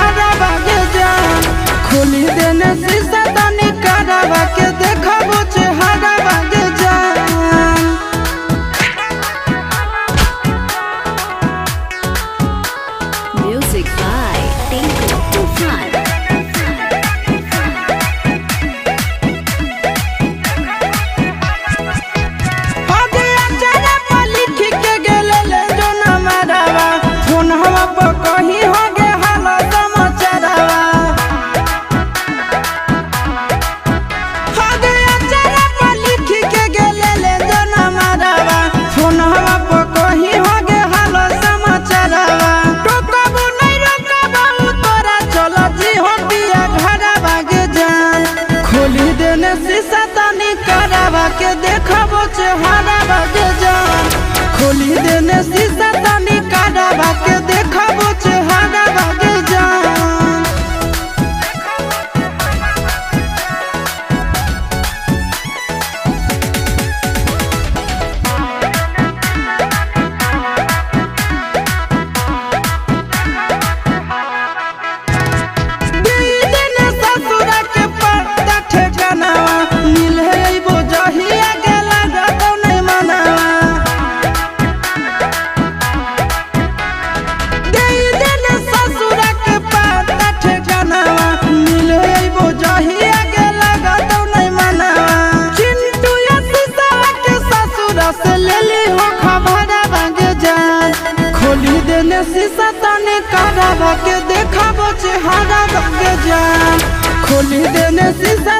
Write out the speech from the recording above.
हारा बागे जान खोली देने शीशा तनी करावा के देखबो चेहरा बागे जान। Music by Tinku Tufan. शीशा तनी करावा के देखबो चेहरा बागे जान खोली देने शीशा तनी करावा के देखबो चेहरा बागे जान। खोली देने शीशा तनी करावा के देखबो चेहरा बागे जान खोली देने शीशा